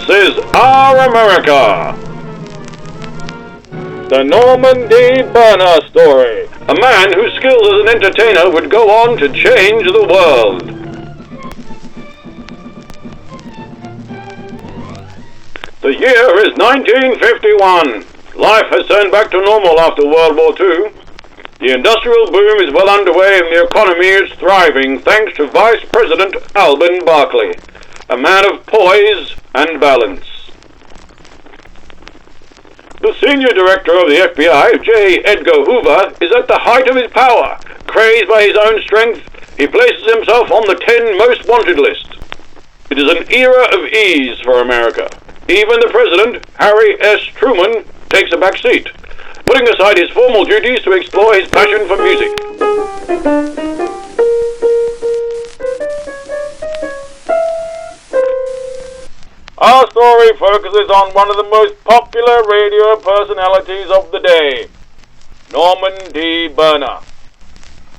is Our America. The Norman D. Berner story. A man whose skills as an entertainer would go on to change the world. The year is 1951. Life has turned back to normal after World War II. The industrial boom is well underway and the economy is thriving thanks to Vice President Alben Barkley, a man of poise and balance. The senior director of the FBI, J. Edgar Hoover, is at the height of his power. Crazed by his own strength, he places himself on the 10 most wanted list. It is an era of ease for America. Even the president, Harry S. Truman, takes a back seat, putting aside his formal duties to explore his passion for music. Our story focuses on one of the most popular radio personalities of the day, Norman D. Berner,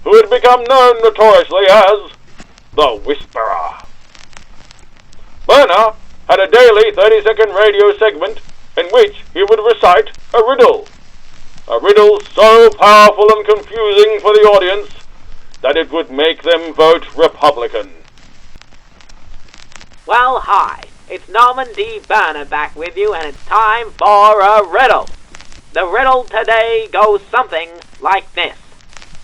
who had become known notoriously as the Whisperer. Berner had a daily 30-second radio segment in which he would recite a riddle so powerful and confusing for the audience that it would make them vote Republican. Well, hi. It's Norman D. Berner back with you, and it's time for a riddle. The riddle today goes something like this.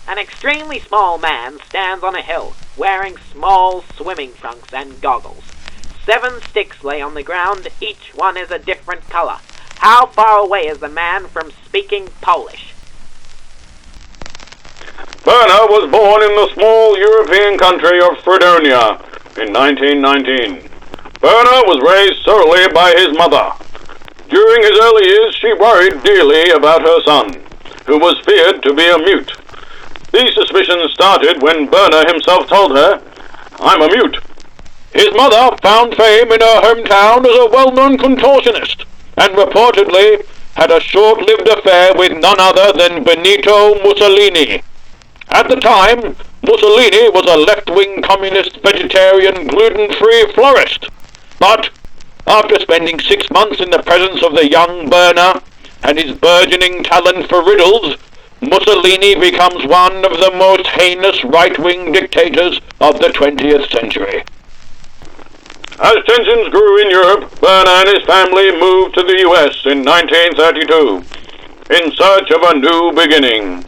An extremely small man stands on a hill, wearing small swimming trunks and goggles. 7 sticks lay on the ground, each one is a different color. How far away is the man from speaking Polish? Berner was born in the small European country of Fredonia in 1919. Berner was raised solely by his mother. During his early years, she worried dearly about her son, who was feared to be a mute. These suspicions started when Berner himself told her, "I'm a mute." His mother found fame in her hometown as a well-known contortionist, and reportedly had a short-lived affair with none other than Benito Mussolini. At the time, Mussolini was a left-wing communist vegetarian gluten-free florist. But after spending 6 months in the presence of the young Berner and his burgeoning talent for riddles, Mussolini becomes one of the most heinous right-wing dictators of the 20th century. As tensions grew in Europe, Berner and his family moved to the U.S. in 1932 in search of a new beginning.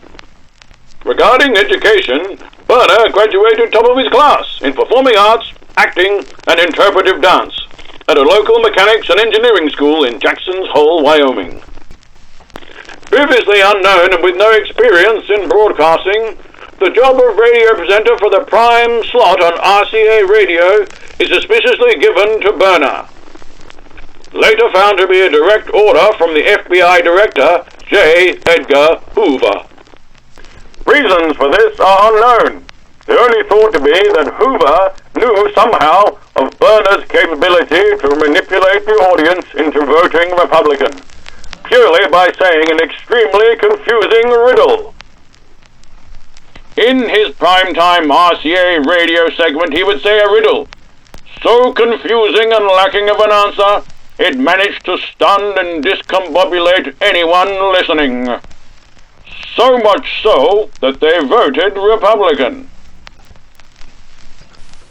Regarding education, Berner graduated top of his class in performing arts, acting, and interpretive dance at a local mechanics and engineering school in Jackson's Hole, Wyoming. Previously unknown and with no experience in broadcasting, the job of radio presenter for the prime slot on RCA radio is suspiciously given to Berner. Later found to be a direct order from the FBI director, J. Edgar Hoover. Reasons for this are unknown. The only thought to be that Hoover knew somehow of Berner's capability to manipulate the audience into voting Republican, purely by saying an extremely confusing riddle. In his primetime RCA radio segment, he would say a riddle so confusing and lacking of an answer, it managed to stun and discombobulate anyone listening. So much so that they voted Republican.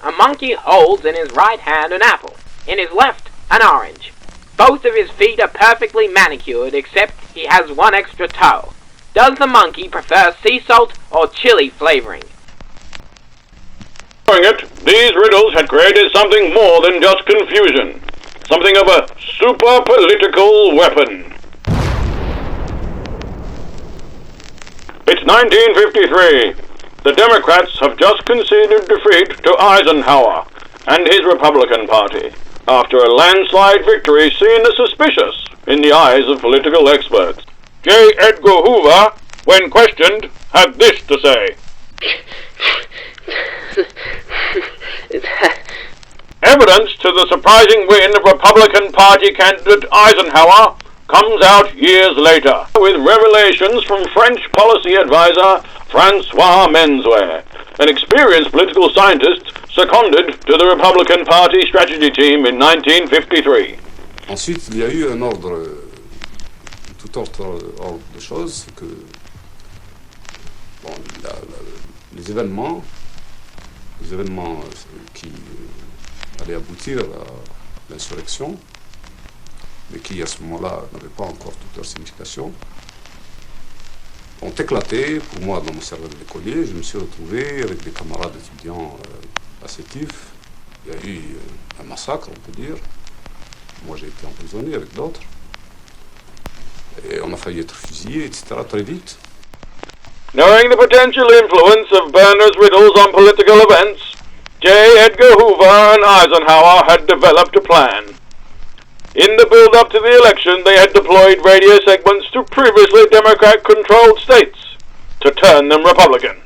A monkey holds in his right hand an apple, in his left an orange. Both of his feet are perfectly manicured except he has one extra toe. Does the monkey prefer sea salt or chili flavoring? Knowing it, these riddles had created something more than just confusion, something of a super political weapon. It's 1953. The Democrats have just conceded defeat to Eisenhower and his Republican Party, after a landslide victory seen as suspicious in the eyes of political experts. J. Edgar Hoover, when questioned, had this to say. Evidence to the surprising win of Republican Party candidate Eisenhower comes out years later, with revelations from French policy advisor Francois Menzouer, an experienced political scientist seconded to the Republican Party strategy team in 1953. Ensuite, il y a eu un ordre, tout autre ordre de choses, c'est que bon, les événements qui allaient aboutir à l'insurrection, mais qui à ce moment-là n'avaient pas encore toute leur signification, ont éclaté pour moi dans mon cerveau d'écolier. Je me suis retrouvé avec des camarades étudiants assétifs. Il y a eu un massacre, on peut dire. Moi, j'ai été emprisonné avec d'autres. Et on a failli être fusillé, etc., très vite. Knowing the potential influence of Berner's riddles on political events, J. Edgar Hoover and Eisenhower had developed a plan. In the build-up to the election, they had deployed radio segments to previously Democrat-controlled states to turn them Republican.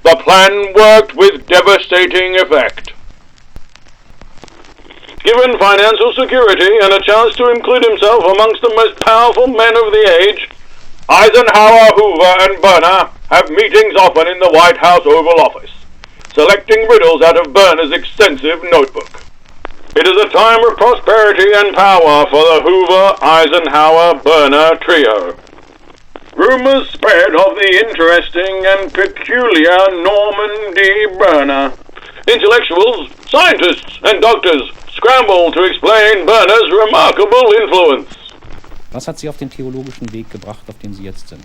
The plan worked with devastating effect. Given financial security and a chance to include himself amongst the most powerful men of the age, Eisenhower, Hoover, and Berner have meetings often in the White House Oval Office, selecting riddles out of Berner's extensive notebook. It is a time of prosperity and power for the Hoover-Eisenhower-Berner trio. Rumors spread of the interesting and peculiar Norman D. Berner. Intellectuals, scientists, and doctors scramble to explain Berner's remarkable influence. Was hat Sie auf den theologischen Weg gebracht, auf dem Sie jetzt sind?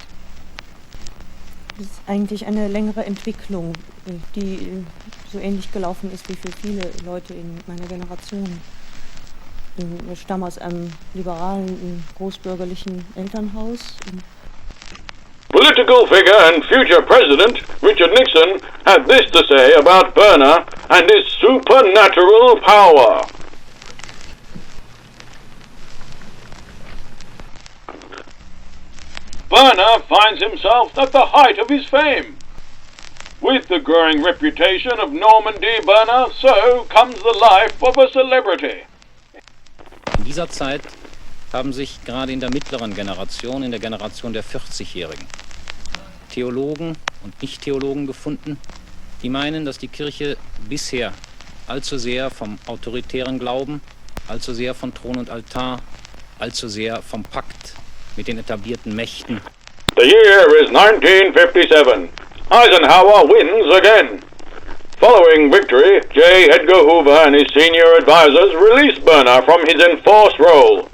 Das ist eigentlich eine längere Entwicklung, die so ähnlich gelaufen ist wie für viele Leute in meiner Generation. Ich stamme aus einem liberalen, großbürgerlichen Elternhaus. Political figure and future president Richard Nixon had this to say about Berner and his supernatural power. Berner finds himself at the height of his fame. With the growing reputation of Norman D. Berner, so comes the life of a celebrity. In dieser Zeit haben sich gerade in der mittleren Generation, in der Generation der 40-Jährigen, Theologen und Nicht-Theologen gefunden, die meinen, dass die Kirche bisher allzu sehr vom autoritären Glauben, allzu sehr von Thron und Altar, allzu sehr vom Pakt mit den etablierten Mächten. The year is 1957. Eisenhower wins again. Following victory, J. Edgar Hoover and his senior advisors release Berner from his enforced role.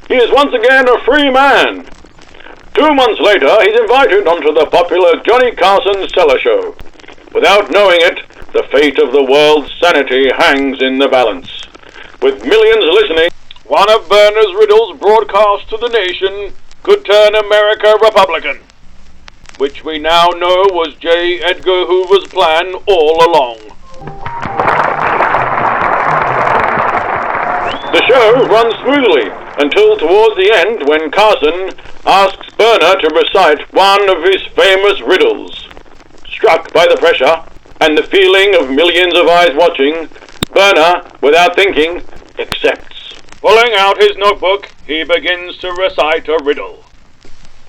He is once again a free man. 2 months later, he's invited onto the popular Johnny Carson's Cellar Show. Without knowing it, the fate of the world's sanity hangs in the balance. With millions listening, one of Berner's riddles broadcast to the nation could turn America Republican, which we now know was J. Edgar Hoover's plan all along. The show runs smoothly until towards the end when Carson asks Berner to recite one of his famous riddles. Struck by the pressure and the feeling of millions of eyes watching, Berner, without thinking, accepts. Pulling out his notebook, he begins to recite a riddle.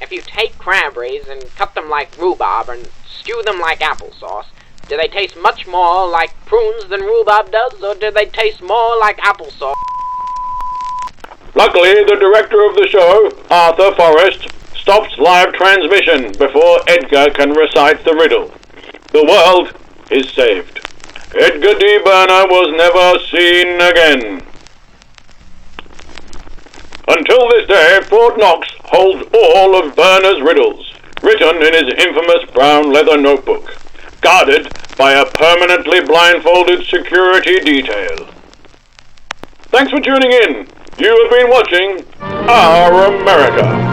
If you take cranberries and cut them like rhubarb and stew them like applesauce, do they taste much more like prunes than rhubarb does, or do they taste more like applesauce? Luckily, the director of the show, Arthur Forrest, stops live transmission before Edgar can recite the riddle. The world is saved. Edgar D. Berner was never seen again. Until this day, Fort Knox holds all of Berner's riddles, written in his infamous brown leather notebook, guarded by a permanently blindfolded security detail. Thanks for tuning in. You have been watching Our America.